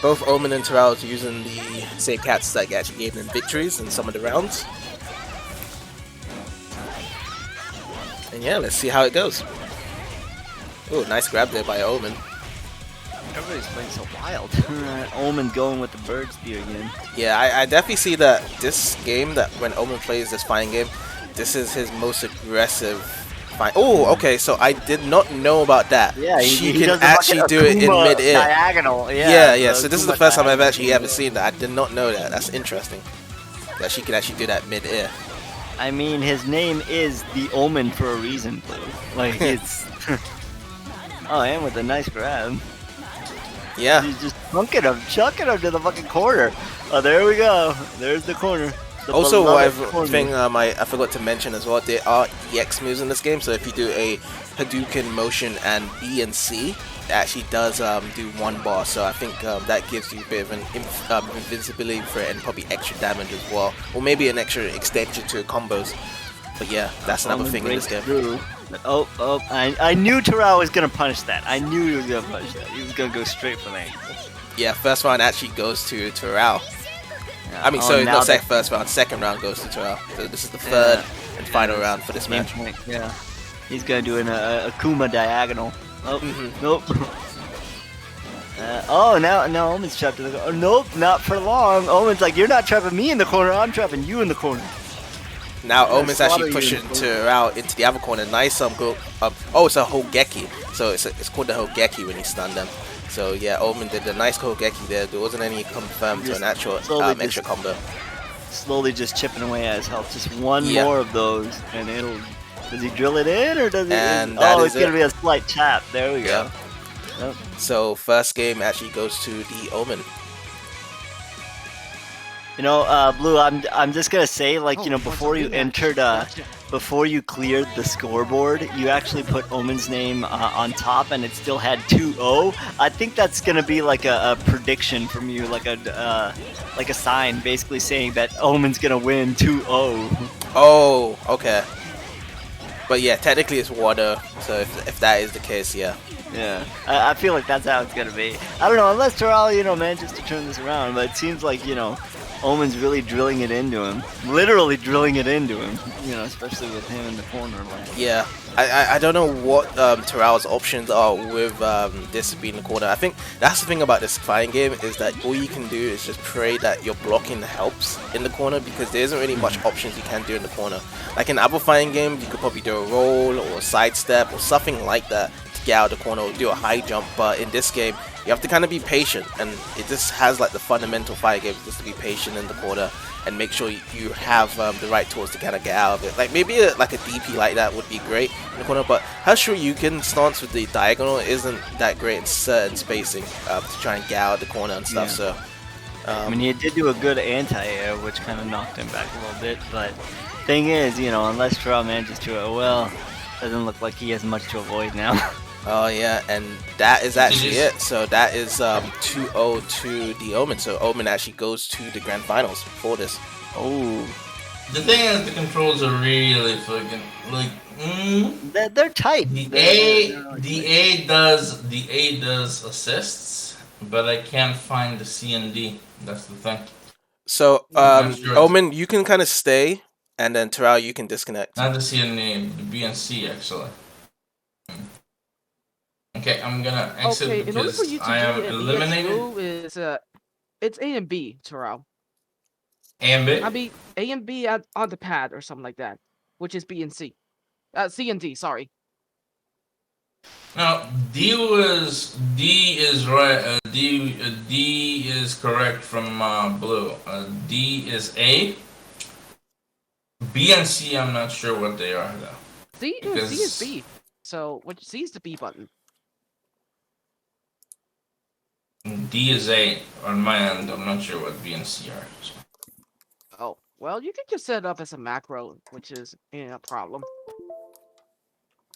Both Omen and Torao are using the same cats that actually gave them victories in some of the rounds. And yeah, let's see how it goes. Oh, nice grab there by Omen. Everybody's playing so wild. Omen going with the bird spear again. Yeah, I definitely see that this game, that when Omen plays this fighting game, this is his most aggressive fight. Oh, okay, so I did not know about that. Yeah, she he can does the actually fucking do it in Akuma mid-air. Diagonal. Yeah, so this is the Akuma first time I've diagonal. actually ever seen that. I did not know that. That's interesting. That she can actually do that mid-air. I mean, his name is the Omen for a reason, Blue. Like, it's... Oh, and with a nice grab. Yeah. He's just chucking him to the fucking corner. Oh, there we go. There's the corner. Also, one beloved thing I forgot to mention as well, there are EX moves in this game, so if you do a Hadouken motion and B and C, it actually does do 1 bar, so I think that gives you a bit of an invincibility for it and probably extra damage as well, or maybe an extra extension to combos. But yeah, that's another thing in this game. I knew Torao was gonna punish that. I knew he was gonna punish that. He was gonna go straight for me. Yeah, first round actually goes to Torao. I mean, not first round, second round goes to Torao. So this is the third and final round for this match. Yeah, he's gonna do an Akuma diagonal. Oh, nope. Now Omen's trapped in the corner. Oh, nope, not for long. Omen's like, you're not trapping me in the corner. I'm trapping you in the corner. Now Omen's actually pushing Torao into the other corner. Nice oh, it's a Hogeki. So it's called the Hogeki when he stunned them. So yeah, Omen did a nice Hogeki there. There wasn't any confirmed to an actual extra combo. Slowly just chipping away at his health. Just one more of those, and it'll. Does he drill it in, or does he? And it's gonna be a slight tap. There we go. Yep. So first game actually goes to the Omen. You know, Blue, I'm just gonna say, like, you know, before you entered, before you cleared the scoreboard, you actually put Omen's name on top, and it still had 2-0. I think that's gonna be like a prediction from you, like a sign, basically saying that Omen's gonna win 2-0. Oh, okay. But yeah, technically it's 1-0, so if that is the case, yeah. Yeah, I feel like that's how it's gonna be. I don't know, unless Torao, you know, manages to turn this around, but it seems like, you know, Omen's really drilling it into him. Literally drilling it into him, you know, especially with him in the corner. But... Yeah, I don't know what Torao's options are with this being the corner. I think that's the thing about this fighting game, is that all you can do is just pray that your blocking helps in the corner, because there isn't really much options you can do in the corner. Like in other fighting games, you could probably do a roll or a sidestep or something like that to get out of the corner or do a high jump, but in this game, you have to kind of be patient, and it just has like the fundamental fight game, just to be patient in the corner and make sure you have the right tools to kind of get out of it. Like maybe like a DP like that would be great in the corner, but how Shoryuken stance with the diagonal isn't that great in certain spacing to try and get out of the corner and stuff. Yeah. So I mean, he did do a good anti-air, which kind of knocked him back a little bit, but thing is, you know, unless Torao manages to, doesn't look like he has much to avoid now. Oh yeah, and that is actually it. So that is 2-0 to the Omen. So Omen actually goes to the grand finals for this. Oh. The thing is, the controls are really fucking like. They're tight. The A does assists, but I can't find the C and D. That's the thing. So Omen, you can kind of stay, and then Torao, you can disconnect. Not the C and D, the B and C actually. Okay, I'm gonna exit because I am eliminated. It's A and B, Torao. A and B? I mean, A and B on the pad or something like that, which is B and C. C and D, sorry. No, D is right. D is correct from Blue. D is A. B and C, I'm not sure what they are though. C is B. So C is the B button. D is A on my end. I'm not sure what B and C are. So. Oh, well, you can just set it up as a macro, which is a problem.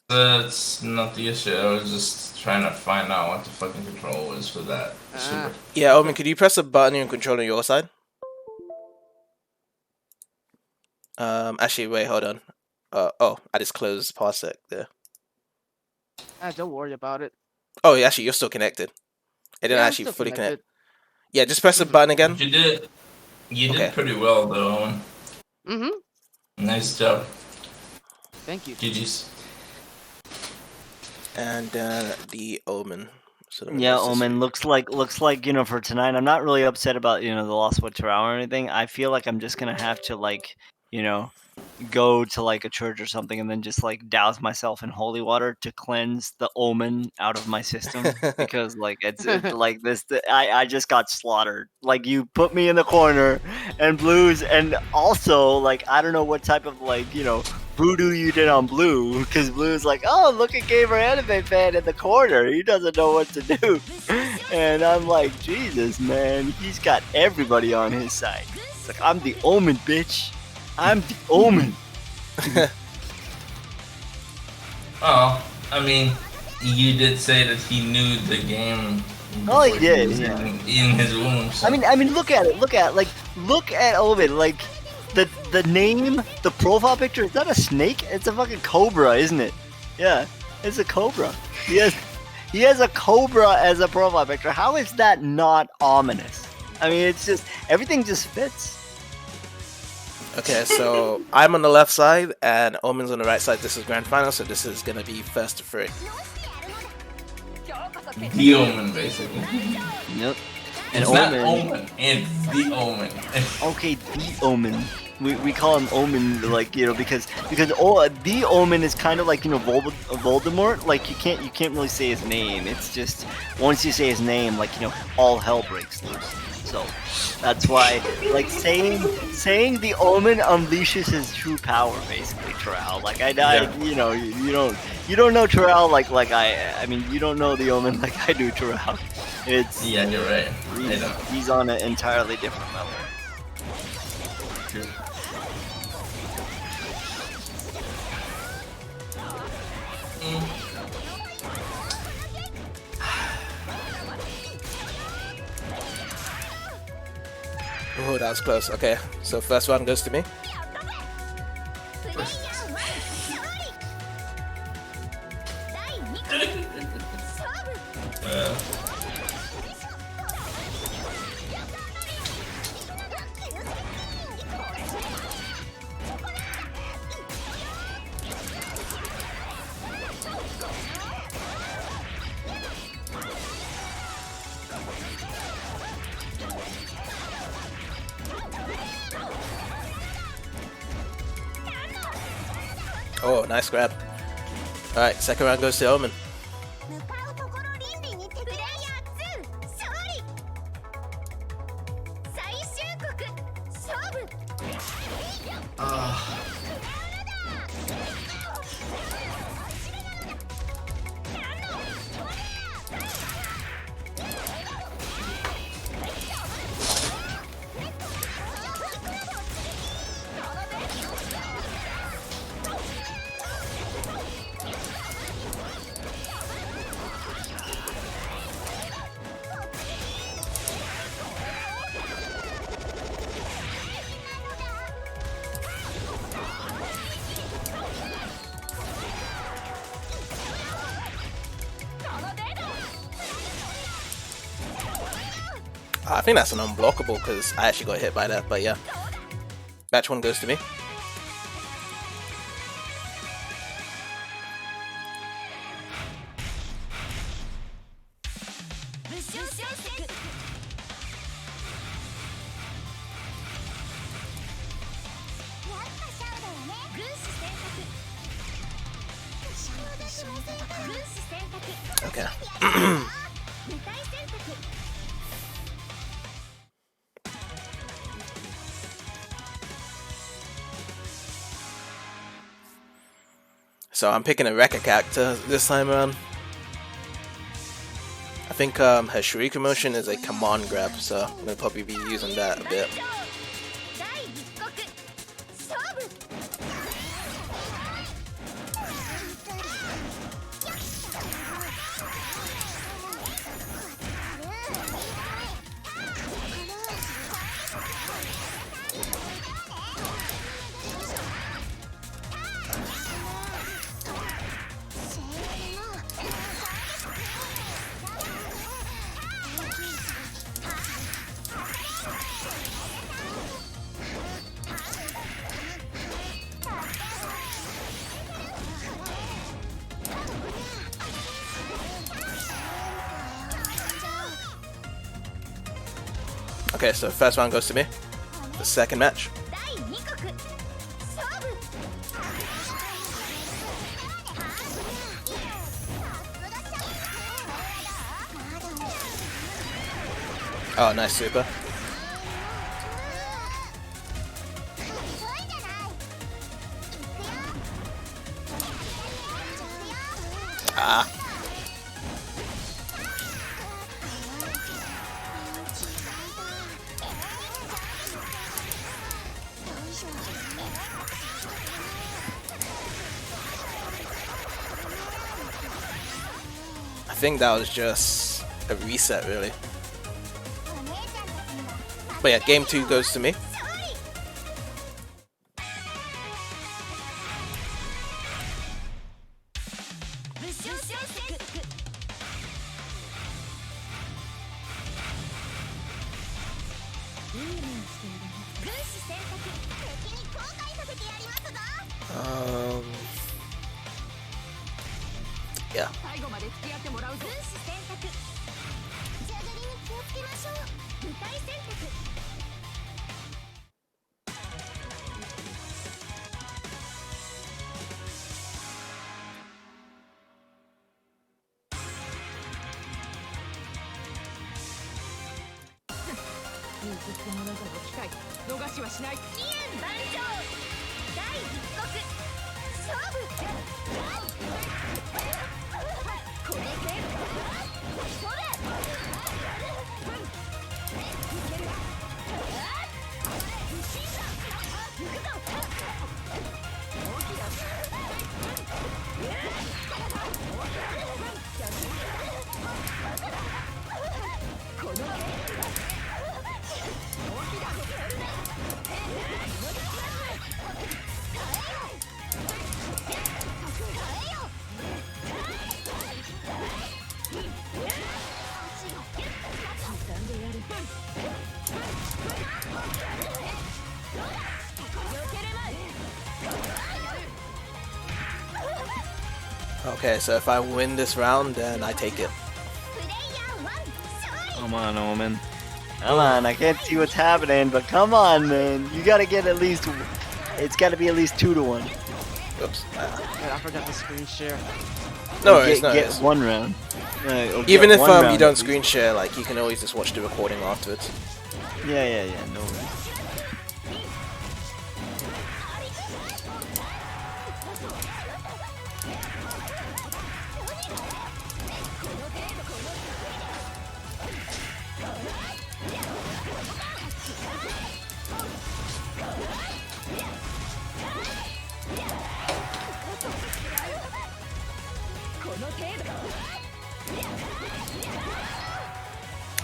That's not the issue. I was just trying to find out what the fucking control is for that. Super. Yeah, Omen, could you press a button in control on your side? Actually, wait, hold on. I just closed Parsec there. Don't worry about it. Oh, actually, you're still connected. It didn't actually fully connect. Yeah, just press the button again. You did pretty well, though, Owen. Mm-hmm. Nice job. Thank you. GG's. And the Omen. So yeah, Omen looks like you know, for tonight. I'm not really upset about, you know, the loss with Torao or anything. I feel like I'm just gonna have to, like, you know, go to like a church or something and then just like douse myself in holy water to cleanse the Omen out of my system, because like it's like this. I just got slaughtered. Like, you put me in the corner and Blues, and also like I don't know what type of, like, you know, voodoo you did on Blue, because Blue's like, oh, look at Gamer-animefan in the corner. He doesn't know what to do. And I'm like, Jesus, man, he's got everybody on his side. It's like, I'm the Omen, bitch. I'm the Omen. Oh, I mean, you did say that he knew the game. Oh, he did. Was Yeah. in his womb. So. I mean, look at it. Look at Omen. Like, the name, the profile picture. Is that a snake? It's a fucking cobra, isn't it? Yeah, it's a cobra. He has a cobra as a profile picture. How is that not ominous? I mean, it's just everything just fits. Okay, so I'm on the left side and Omen's on the right side. This is grand final, so this is gonna be first to three. The Omen, basically. Yep. And It's not Omen, it's the Omen. Okay, the Omen. We call him Omen, like, you know, because the Omen is kind of like, you know, Voldemort. Like, you can't really say his name. It's just once you say his name, like, you know, all hell breaks loose. So that's why, like, saying the Omen unleashes his true power, basically, Torao. Like, you know, you don't know Torao like I mean, you don't know the Omen like I do Torao. It's Yeah, you're right. He's on an entirely different level. True. Oh, that was close. Okay, so first one goes to me. Oh, nice grab. Alright, second round goes to Omen. I think that's an unblockable because I actually got hit by that, but yeah. Match one goes to me. Okay. So I'm picking a Rekka character this time around. I think her Shuriken motion is a command grab, so I'm going to probably be using that a bit. Okay, so first round goes to me. The second match. Oh, nice super. Ah. think that was just a reset, really. But yeah, game 2 goes to me. Yeah. Okay, so if I win this round, then I take it. Come on, Omen. Come on, I can't see what's happening, but come on, man. You gotta get at least... It's gotta be at least 2 to 1. Oops. Wait, I forgot to screen share. No worries, no Get worries. 1 round. Even if you you don't screen share, like, you can always just watch the recording afterwards. Yeah, no worries.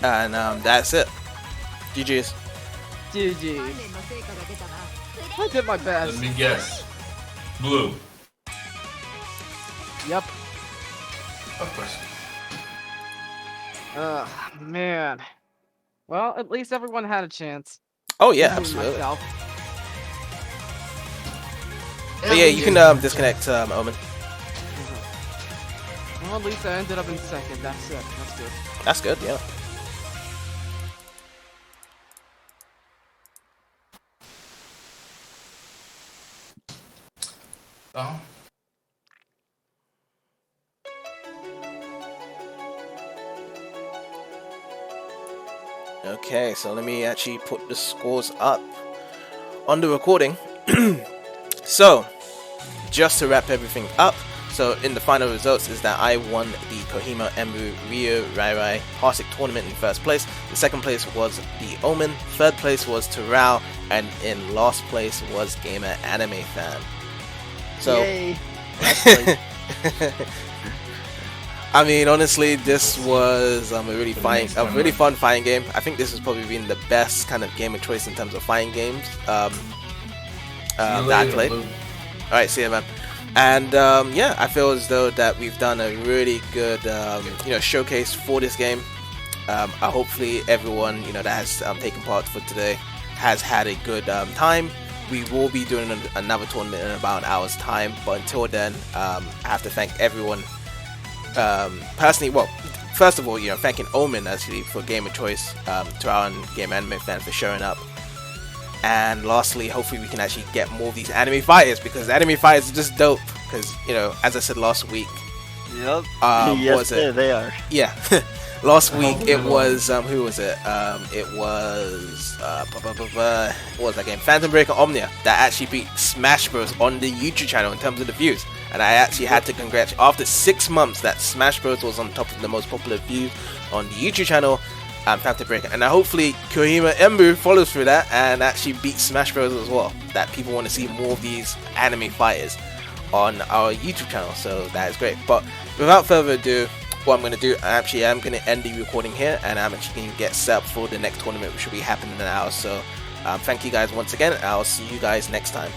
And that's it. GG's. GG. I did my best. Let me guess. Blue. Yep. Of course. Man. Well, at least everyone had a chance. Oh yeah, Including absolutely. myself. But yeah, you can disconnect Omen. Well, at least I ended up in second. That's it. That's good. That's good, yeah. Oh. Okay, so let me actually put the scores up on the recording. So, just to wrap everything up, so in the final results is that I won the Koihime Enbu RyoRaiRai Parsec tournament in first place. The second place was TheOmen, third place was Torao, and in last place was Gamer-animefan. So, Yay. Last place. I mean, honestly, this was a really fun fighting game. I think this has probably been the best kind of game of choice in terms of fighting games that I played. Alright, see you, man. And yeah, I feel as though that we've done a really good showcase for this game. Hopefully everyone that has taken part for today has had a good time. We will be doing another tournament in about an hour's time, but until then, I have to thank everyone personally. Well, first of all, thanking Omen actually for Game of Choice, Torao and Gamer-animefan for showing up. And lastly, hopefully we can actually get more of these anime fighters, because anime fighters are just dope. Because, as I said last week, Yep. what Yes, was it? they are. Yeah, last week it was who was it? It was what was that game? Phantom Breaker Omnia that actually beat Smash Bros on the YouTube channel in terms of the views. And I actually had to congratulate, after 6 months that Smash Bros was on top of the most popular views on the YouTube channel, Phantom Breaker. And hopefully Koihime Enbu follows through that and actually beats Smash Bros as well. That people want to see more of these anime fighters on our YouTube channel, so that is great. But without further ado, what I'm going to do, I actually am going to end the recording here, and I'm actually going to get set up for the next tournament, which will be happening in an hour. So thank you guys once again. I'll see you guys next time.